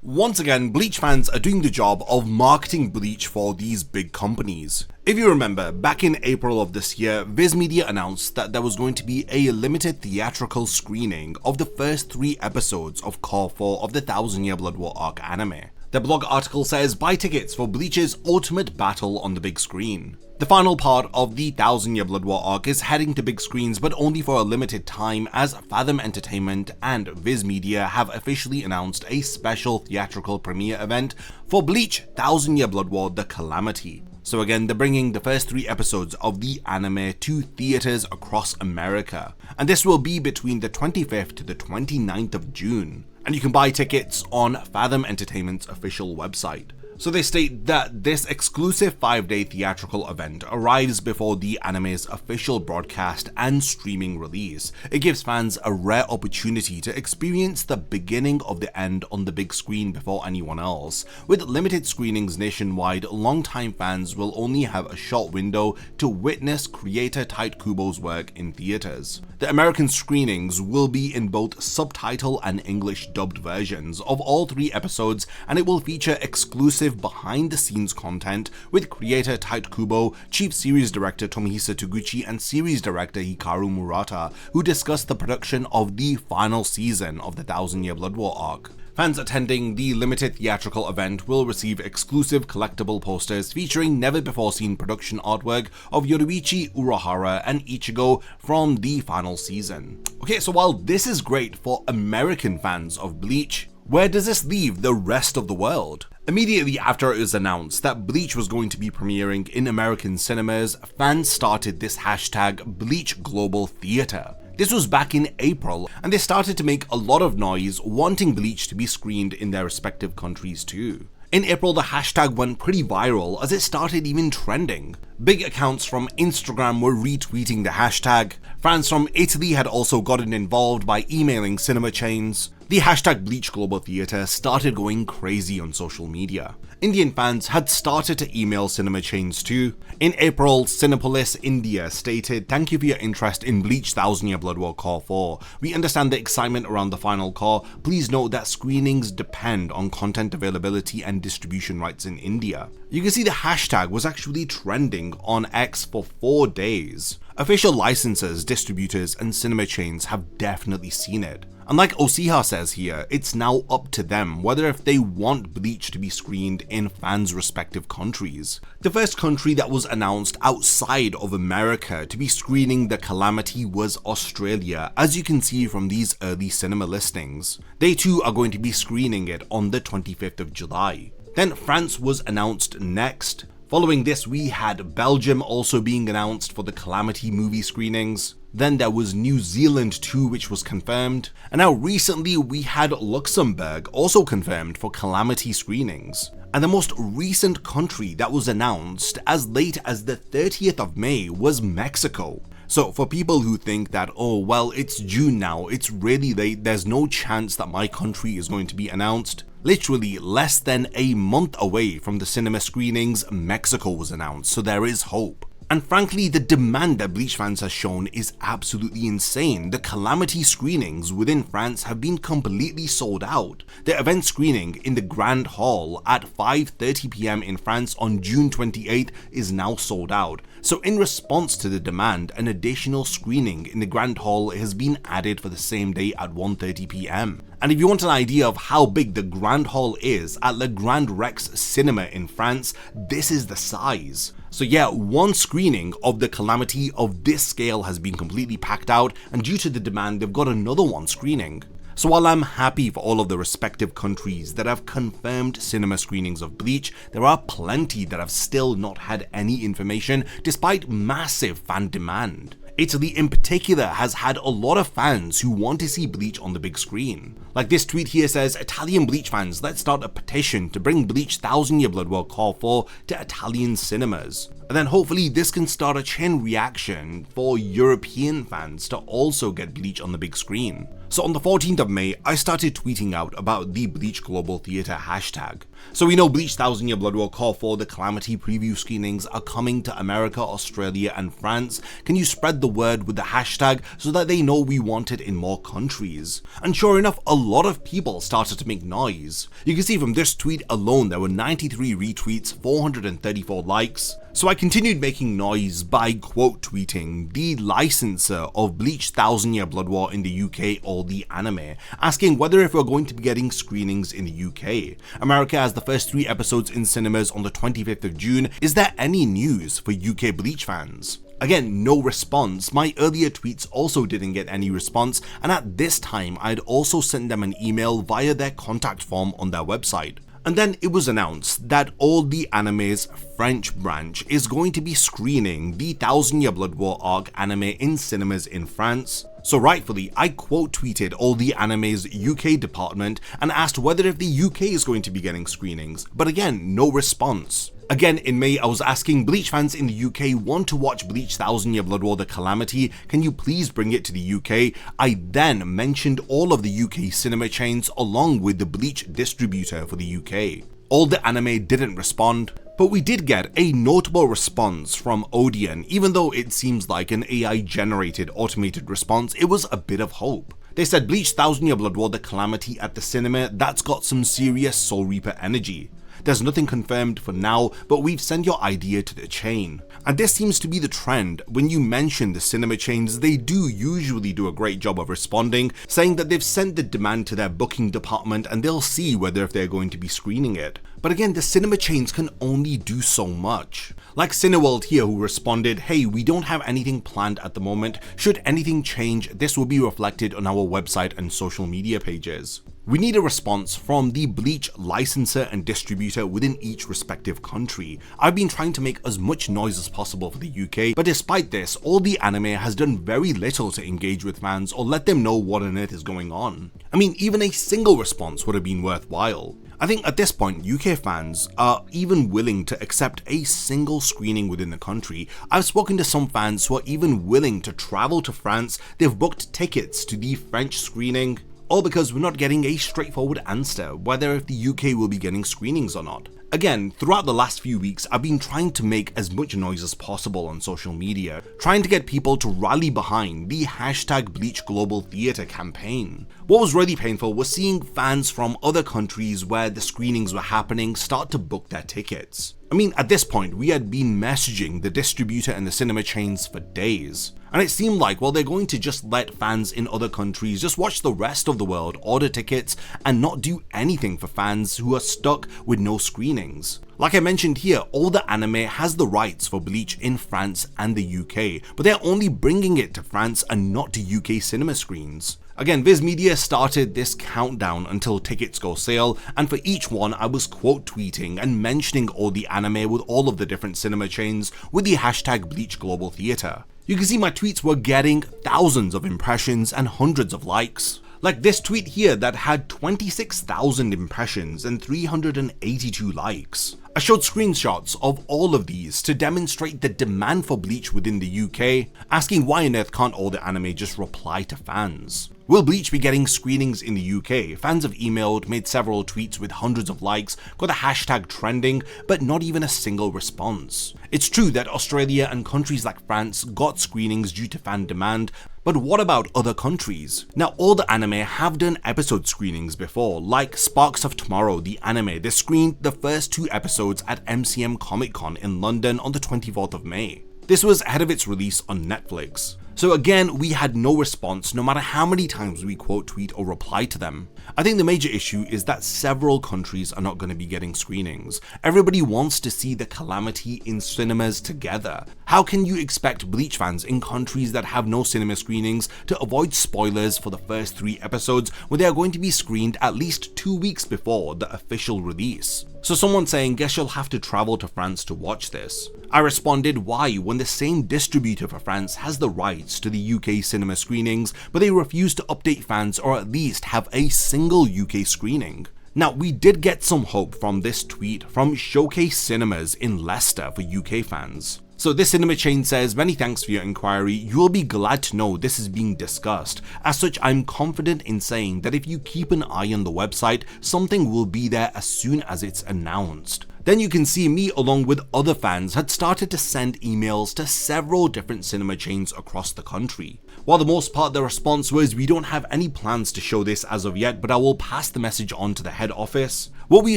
Once again, Bleach fans are doing the job of marketing Bleach for these big companies. If you remember, back in April of this year, Viz Media announced that there was going to be a limited theatrical screening of the first 3 episodes of Cour 4 of the Thousand Year Blood War arc anime. The blog article says, buy tickets for Bleach's ultimate battle on the big screen. The final part of the Thousand Year Blood War arc is heading to big screens, but only for a limited time, as Fathom Entertainment and Viz Media have officially announced a special theatrical premiere event for Bleach Thousand Year Blood War: The Calamity. So again, they're bringing the first 3 episodes of the anime to theaters across America, and this will be between the 25th to the 29th of June. And you can buy tickets on Fathom Entertainment's official website. So they state that this exclusive 5-day theatrical event arrives before the anime's official broadcast and streaming release. It gives fans a rare opportunity to experience the beginning of the end on the big screen before anyone else. With limited screenings nationwide, longtime fans will only have a short window to witness creator Tite Kubo's work in theaters. The American screenings will be in both subtitle and English dubbed versions of all 3 episodes, and it will feature exclusive behind-the-scenes content with creator Tite Kubo, chief series director Tomohisa Toguchi, and series director Hikaru Murata, who discussed the production of the final season of the Thousand Year Blood War arc. Fans attending the limited theatrical event will receive exclusive collectible posters featuring never-before-seen production artwork of Yoruichi Urahara and Ichigo from the final season. Okay, so while this is great for American fans of Bleach, where does this leave the rest of the world? Immediately after it was announced that Bleach was going to be premiering in American cinemas, fans started this hashtag #BleachGlobalTheater. This was back in April, and they started to make a lot of noise wanting Bleach to be screened in their respective countries too. In April, the hashtag went pretty viral as it started even trending. Big accounts from Instagram were retweeting the hashtag. Fans from Italy had also gotten involved by emailing cinema chains. The hashtag #BleachGlobalTheater started going crazy on social media. Indian fans had started to email cinema chains too. In April, Cinepolis India stated, "Thank you for your interest in Bleach Thousand Year Blood War Cour 4. We understand the excitement around the final cour. Please note that screenings depend on content availability and distribution rights in India." You can see the hashtag was actually trending on X for 4 days. Official licensors, distributors, and cinema chains have definitely seen it. And like Osiha says here, it's now up to them whether if they want Bleach to be screened in fans' respective countries. The first country that was announced outside of America to be screening The Calamity was Australia, as you can see from these early cinema listings. They too are going to be screening it on the 25th of July. Then France was announced next. Following this, we had Belgium also being announced for the Calamity movie screenings. Then there was New Zealand too, which was confirmed. And now recently we had Luxembourg also confirmed for Calamity screenings. And the most recent country that was announced as late as the 30th of May was Mexico. So for people who think that, oh well, it's June now, it's really late, there's no chance that my country is going to be announced, literally less than a month away from the cinema screenings, Mexico was announced, so there is hope. And frankly, the demand that Bleach fans have shown is absolutely insane. The Calamity screenings within France have been completely sold out. The event screening in the Grand Hall at 5:30 PM in France on June 28th is now sold out. So in response to the demand, an additional screening in the Grand Hall has been added for the same day at 1:30 PM. And if you want an idea of how big the Grand Hall is at Le Grand Rex Cinema in France, this is the size. So yeah, one screening of The Calamity of this scale has been completely packed out, and due to the demand, they've got another one screening. So while I'm happy for all of the respective countries that have confirmed cinema screenings of Bleach, there are plenty that have still not had any information despite massive fan demand. Italy in particular has had a lot of fans who want to see Bleach on the big screen. Like this tweet here says, "Italian Bleach fans, let's start a petition to bring Bleach Thousand Year Blood War Cour 4 to Italian cinemas." And then hopefully this can start a chain reaction for European fans to also get Bleach on the big screen. So on the 14th of May, I started tweeting out about the Bleach Global Theatre hashtag. So we know Bleach 1000 Year Blood War Call for the Calamity preview screenings are coming to America, Australia and France. Can you spread the word with the hashtag so that they know we want it in more countries? And sure enough, a lot of people started to make noise. You can see from this tweet alone there were 93 retweets, 434 likes. So I continued making noise by quote tweeting the licensor of Bleach 1000 Year Blood War in the UK or the anime, asking whether if we're going to be getting screenings in the UK. America has the first 3 episodes in cinemas on the 25th of June. Is there any news for UK Bleach fans? Again, no response. My earlier tweets also didn't get any response, and at this time I'd also sent them an email via their contact form on their website. And then it was announced that All the Anime's French branch is going to be screening the 1000 Year Blood War arc anime in cinemas in France. So rightfully, I quote tweeted All the Anime's UK department and asked whether if the UK is going to be getting screenings, but again, no response. Again, in May, I was asking Bleach fans in the UK want to watch Bleach 1000 Year Blood War The Calamity, can you please bring it to the UK? I then mentioned all of the UK cinema chains along with the Bleach distributor for the UK. All the Anime didn't respond, but we did get a notable response from Odeon. Even though it seems like an AI generated automated response, it was a bit of hope. They said Bleach 1000 Year Blood War The Calamity at the cinema, that's got some serious Soul Reaper energy. There's nothing confirmed for now, but we've sent your idea to the chain. And this seems to be the trend. When you mention the cinema chains, they do usually do a great job of responding, saying that they've sent the demand to their booking department and they'll see whether if they're going to be screening it. But again, the cinema chains can only do so much. Like Cineworld here, who responded, hey, we don't have anything planned at the moment. Should anything change, this will be reflected on our website and social media pages. We need a response from the Bleach licensor and distributor within each respective country. I've been trying to make as much noise as possible for the UK, but despite this, All the Anime has done very little to engage with fans or let them know what on earth is going on. I mean, even a single response would have been worthwhile. I think at this point, UK fans are even willing to accept a single screening within the country. I've spoken to some fans who are even willing to travel to France. They've booked tickets to the French screening, all because we're not getting a straightforward answer whether if the UK will be getting screenings or not. Again, throughout the last few weeks, I've been trying to make as much noise as possible on social media, trying to get people to rally behind the hashtag Bleach Global Theatre campaign. What was really painful was seeing fans from other countries where the screenings were happening start to book their tickets. I mean, at this point, we had been messaging the distributor and the cinema chains for days. And it seemed like, well, they're going to just let fans in other countries just watch the rest of the world order tickets and not do anything for fans who are stuck with no screenings. Like I mentioned here, All the Anime has the rights for Bleach in France and the UK, but they're only bringing it to France and not to UK cinema screens. Again, Viz Media started this countdown until tickets go sale, and for each one I was quote tweeting and mentioning All the Anime with all of the different cinema chains with the hashtag Bleach Global Theatre. You can see my tweets were getting thousands of impressions and hundreds of likes. Like this tweet here that had 26,000 impressions and 382 likes. I showed screenshots of all of these to demonstrate the demand for Bleach within the UK, asking why on earth can't All the Anime just reply to fans. Will Bleach be getting screenings in the UK? Fans have emailed, made several tweets with hundreds of likes, got the hashtag trending, but not even a single response. It's true that Australia and countries like France got screenings due to fan demand, but what about other countries? Now, All the Anime have done episode screenings before, like Sparks of Tomorrow, the anime. They screened the first 2 episodes at MCM Comic Con in London on the 24th of May. This was ahead of its release on Netflix. So again, we had no response no matter how many times we quote tweet or reply to them. I think the major issue is that several countries are not going to be getting screenings. Everybody wants to see The Calamity in cinemas together. How can you expect Bleach fans in countries that have no cinema screenings to avoid spoilers for the first 3 episodes when they are going to be screened at least 2 weeks before the official release? So someone saying, guess you'll have to travel to France to watch this. I responded, why, when the same distributor for France has the rights to the UK cinema screenings, but they refuse to update fans or at least have a single UK screening. Now, we did get some hope from this tweet from Showcase Cinemas in Leicester for UK fans. So this cinema chain says, many thanks for your inquiry, you will be glad to know this is being discussed. As such, I'm confident in saying that if you keep an eye on the website, something will be there as soon as it's announced. Then you can see me along with other fans had started to send emails to several different cinema chains across the country. While the most part the response was, we don't have any plans to show this as of yet, but I will pass the message on to the head office. What we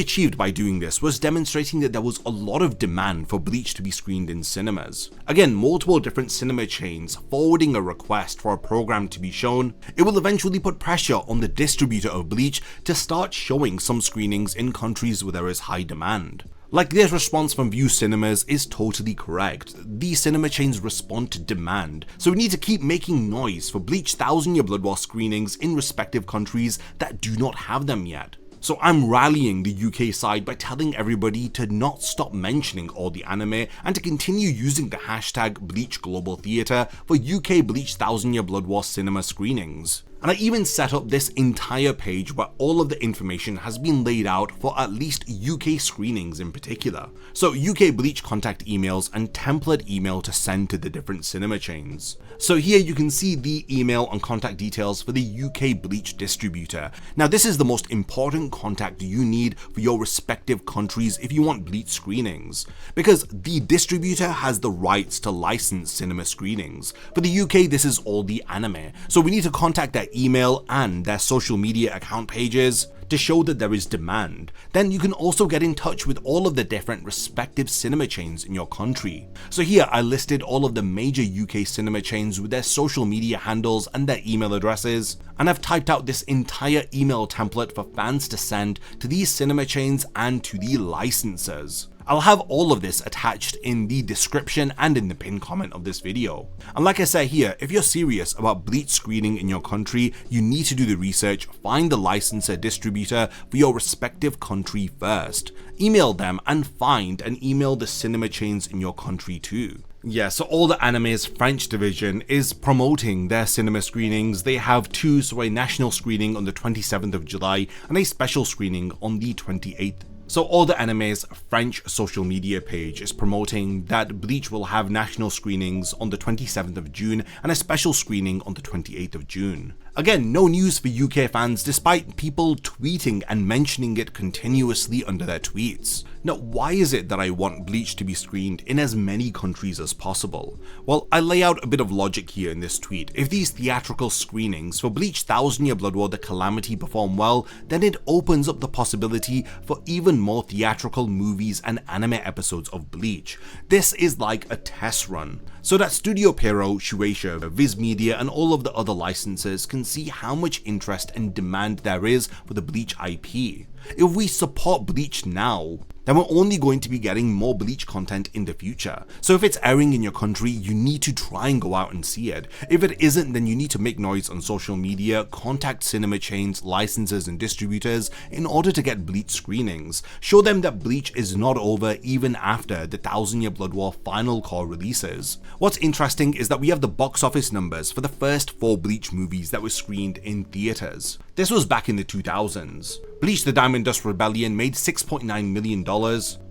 achieved by doing this was demonstrating that there was a lot of demand for Bleach to be screened in cinemas. Again, multiple different cinema chains forwarding a request for a program to be shown. It will eventually put pressure on the distributor of Bleach to start showing some screenings in countries where there is high demand. Like, this response from View Cinemas is totally correct. These cinema chains respond to demand, so we need to keep making noise for Bleach 1000 Year Blood War screenings in respective countries that do not have them yet. So I'm rallying the UK side by telling everybody to not stop mentioning all the anime and to continue using the hashtag Bleach Global Theatre for UK Bleach 1000 Year Blood War cinema screenings. And I even set up this entire page where all of the information has been laid out for at least UK screenings in particular. So UK Bleach contact emails and template email to send to the different cinema chains. So here you can see the email and contact details for the UK Bleach distributor. Now this is the most important contact you need for your respective countries if you want Bleach screenings, because the distributor has the rights to license cinema screenings. For the UK, this is all the anime, so we need to contact their email and their social media account pages to show that there is demand. Then you can also get in touch with all of the different respective cinema chains in your country. So here I listed all of the major UK cinema chains with their social media handles and their email addresses, and I've typed out this entire email template for fans to send to these cinema chains and to the licensors. I'll have all of this attached in the description and in the pinned comment of this video. And like I said here, if you're serious about Bleach screening in your country, you need to do the research, find the licensor distributor for your respective country first. Email them and find and email the cinema chains in your country too. Yeah, so All the Anime's French division is promoting their cinema screenings. They have two, so a national screening on the 27th of July and a special screening on the 28th. So All the Anime's French social media page is promoting that Bleach will have national screenings on the 27th of June and a special screening on the 28th of June. Again, no news for UK fans despite people tweeting and mentioning it continuously under their tweets. Now, why is it that I want Bleach to be screened in as many countries as possible? Well, I lay out a bit of logic here in this tweet. If these theatrical screenings for Bleach 1000 Year Blood War: The Calamity perform well, then it opens up the possibility for even more theatrical movies and anime episodes of Bleach. This is like a test run, so that Studio Pierrot, Shueisha, Viz Media and all of the other licenses can see how much interest and demand there is for the Bleach IP. If we support Bleach now, then we're only going to be getting more Bleach content in the future. So if it's airing in your country, you need to try and go out and see it. If it isn't, then you need to make noise on social media, contact cinema chains, licensors and distributors in order to get Bleach screenings. Show them that Bleach is not over even after the 1000 Year Blood War final core releases. What's interesting is that we have the box office numbers for the first 4 Bleach movies that were screened in theaters. This was back in the 2000s. Bleach: The Diamond Dust Rebellion made $6.9 million.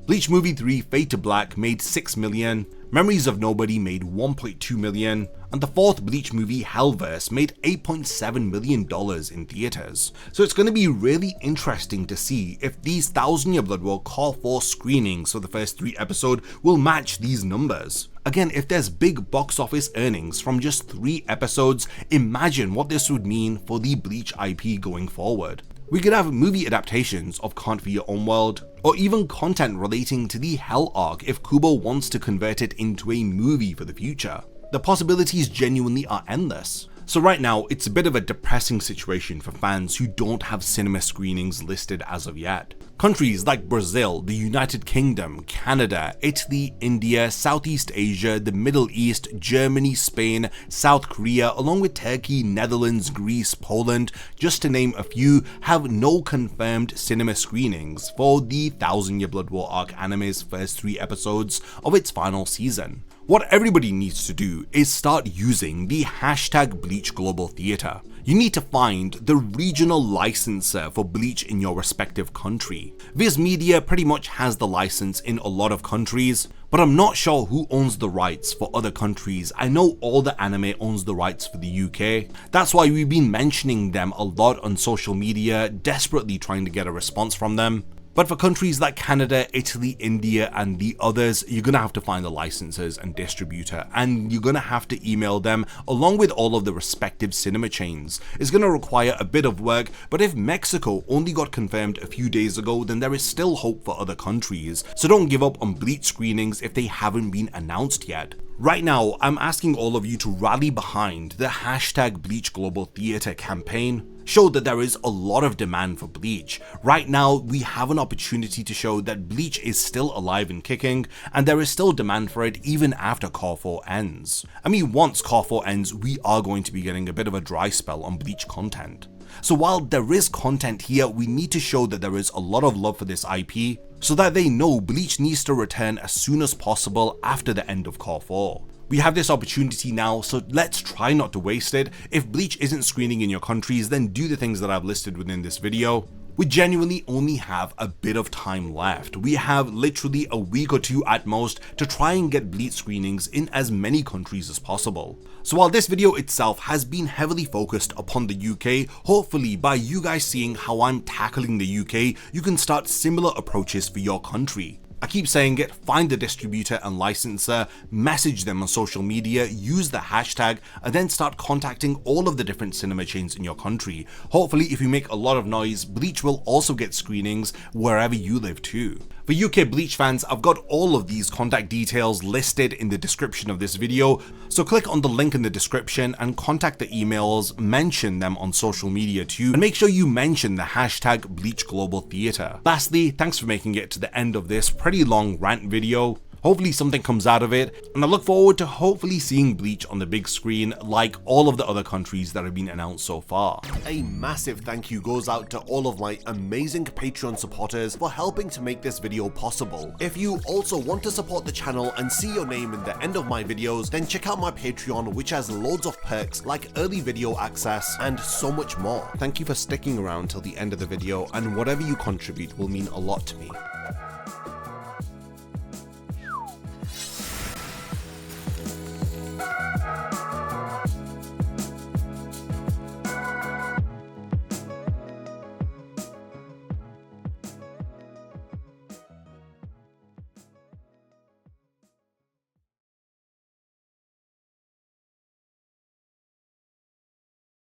Bleach Movie 3 Fade to Black made $6 million. Memories of Nobody made $1.2 million. And the 4th Bleach movie, Hellverse, made $8.7 million in theaters. So it's going to be really interesting to see if these 1000 Year Blood War Core 4 screenings for the first 3 episodes will match these numbers. Again, if there's big box office earnings from just 3 episodes, imagine what this would mean for the Bleach IP going forward. We could have movie adaptations of Can't Be Your Own World, or even content relating to the Hell arc if Kubo wants to convert it into a movie for the future. The possibilities genuinely are endless. So right now, it's a bit of a depressing situation for fans who don't have cinema screenings listed as of yet. Countries like Brazil, the United Kingdom, Canada, Italy, India, Southeast Asia, the Middle East, Germany, Spain, South Korea, along with Turkey, Netherlands, Greece, Poland, just to name a few, have no confirmed cinema screenings for the 1000 Year Blood War arc anime's first 3 episodes of its final season. What everybody needs to do is start using the hashtag Bleach Global Theatre. You need to find the regional licensor for Bleach in your respective country. Viz Media pretty much has the license in a lot of countries, but I'm not sure who owns the rights for other countries. I know All The Anime owns the rights for the UK. That's why we've been mentioning them a lot on social media, desperately trying to get a response from them. But for countries like Canada, Italy, India, and the others, you're gonna have to find the licensors and distributor, and you're gonna have to email them along with all of the respective cinema chains. It's gonna require a bit of work, but if Mexico only got confirmed a few days ago, then there is still hope for other countries. So don't give up on Bleach screenings if they haven't been announced yet. Right now, I'm asking all of you to rally behind the hashtag Bleach Global Theatre campaign. Show that there is a lot of demand for Bleach. Right now, we have an opportunity to show that Bleach is still alive and kicking, and there is still demand for it even after Cour 4 ends. I mean, once Cour 4 ends, we are going to be getting a bit of a dry spell on Bleach content. So while there is content here, we need to show that there is a lot of love for this IP, so that they know Bleach needs to return as soon as possible after the end of Cour 4. We have this opportunity now, so let's try not to waste it. If Bleach isn't screening in your countries, then do the things that I've listed within this video. We genuinely only have a bit of time left. We have literally a week or two at most to try and get Bleach screenings in as many countries as possible. So while this video itself has been heavily focused upon the UK, hopefully by you guys seeing how I'm tackling the UK, you can start similar approaches for your country. I keep saying it, find the distributor and licensor, message them on social media, use the hashtag, and then start contacting all of the different cinema chains in your country. Hopefully, if you make a lot of noise, Bleach will also get screenings wherever you live too. For UK Bleach fans, I've got all of these contact details listed in the description of this video, so click on the link in the description and contact the emails, mention them on social media too, and make sure you mention the hashtag Bleach Global Theatre. Lastly, thanks for making it to the end of this pretty long rant video. Hopefully something comes out of it, and I look forward to hopefully seeing Bleach on the big screen like all of the other countries that have been announced so far. A massive thank you goes out to all of my amazing Patreon supporters for helping to make this video possible. If you also want to support the channel and see your name in the end of my videos, then check out my Patreon, which has loads of perks like early video access and so much more. Thank you for sticking around till the end of the video, and whatever you contribute will mean a lot to me.